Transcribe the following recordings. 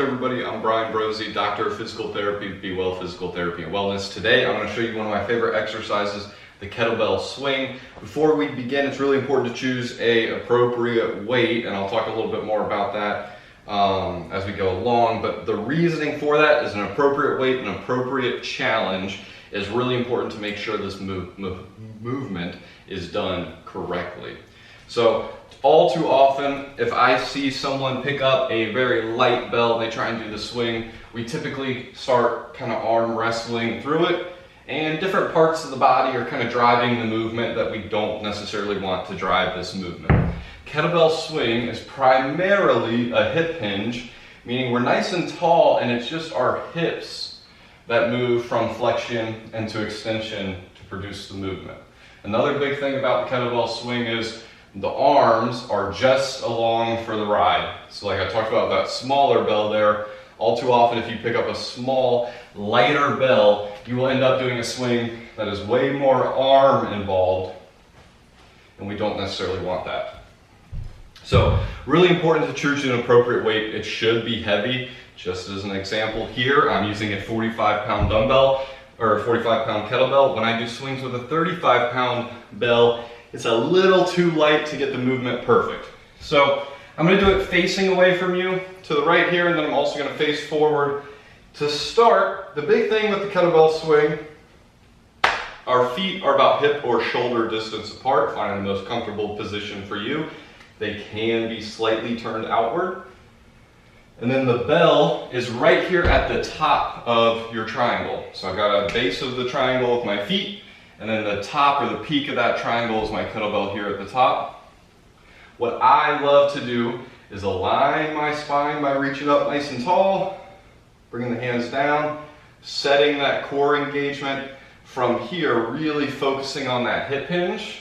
Hey everybody, I'm Bryan Brozy, Doctor of Physical Therapy, Be Well Physical Therapy and Wellness. Today I'm going to show you one of my favorite exercises, the kettlebell swing. Before we begin, it's really important to choose an appropriate weight, and I'll talk a little bit more about that as we go along. But the reasoning for that is an appropriate weight, an appropriate challenge is really important to make sure this movement is done correctly. So all too often, if I see someone pick up a very light bell and they try and do the swing, we typically start kind of arm wrestling through it, and different parts of the body are kind of driving the movement that we don't necessarily want to drive this movement. Kettlebell swing is primarily a hip hinge, meaning we're nice and tall and it's just our hips that move from flexion into extension to produce the movement. Another big thing about the kettlebell swing is the arms are just along for the ride. So like I talked about that smaller bell there, all too often if you pick up a small, lighter bell, you will end up doing a swing that is way more arm involved, and we don't necessarily want that. So really important to choose an appropriate weight. It should be heavy. Just as an example here, I'm using a 45-pound dumbbell or a 45-pound kettlebell. When I do swings with a 35-pound bell, it's a little too light to get the movement perfect. So I'm going to do it facing away from you to the right here, and then I'm also going to face forward. To start, the big thing with the kettlebell swing, our feet are about hip or shoulder distance apart, finding the most comfortable position for you. They can be slightly turned outward. And then the bell is right here at the top of your triangle. So I've got a base of the triangle with my feet, and then the top or the peak of that triangle is my kettlebell here at the top. What I love to do is align my spine by reaching up nice and tall, bringing the hands down, setting that core engagement from here, really focusing on that hip hinge.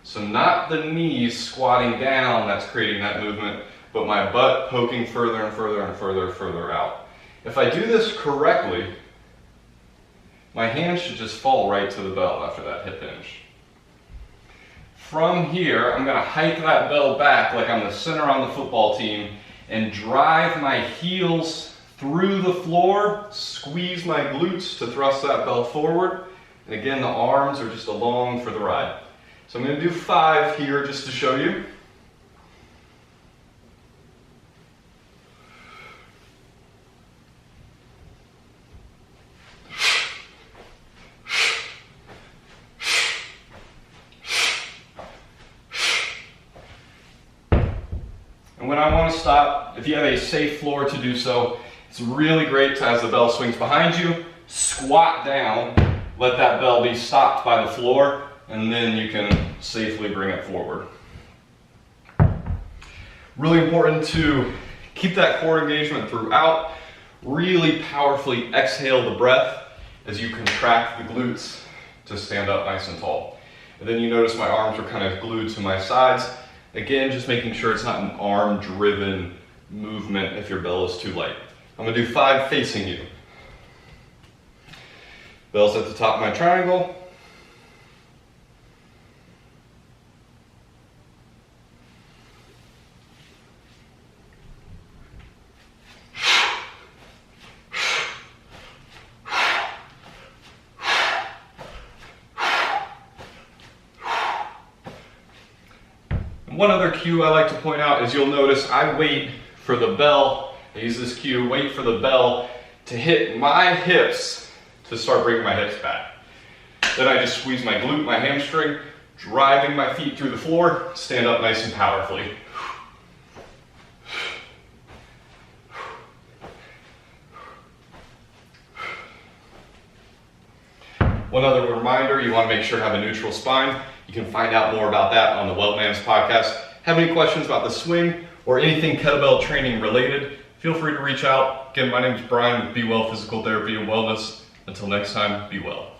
So not the knees squatting down that's creating that movement, but my butt poking further and further and further out. If I do this correctly, my hands should just fall right to the bell after that hip hinge. From here, I'm going to hike that bell back like I'm the center on the football team and drive my heels through the floor, squeeze my glutes to thrust that bell forward. And again, the arms are just along for the ride. So I'm going to do 5 here just to show you. And when I want to stop, if you have a safe floor to do so, it's really great to, as the bell swings behind you, squat down, let that bell be stopped by the floor, and then you can safely bring it forward. Really important to keep that core engagement throughout. Really powerfully exhale the breath as you contract the glutes to stand up nice and tall. And then you notice my arms are kind of glued to my sides. Again, just making sure it's not an arm-driven movement if your bell is too light. I'm going to do 5 facing you. Bell's at the top of my triangle. One other cue I like to point out is you'll notice I wait for the bell, I use this cue, wait for the bell to hit my hips to start bringing my hips back. Then I just squeeze my glute, my hamstring, driving my feet through the floor, stand up nice and powerfully. One other reminder, you want to make sure to have a neutral spine. You can find out more about that on the Wellman's podcast. Have any questions about the swing or anything kettlebell training related, feel free to reach out. Again, my name is Bryan with Be Well Physical Therapy and Wellness. Until next time, be well.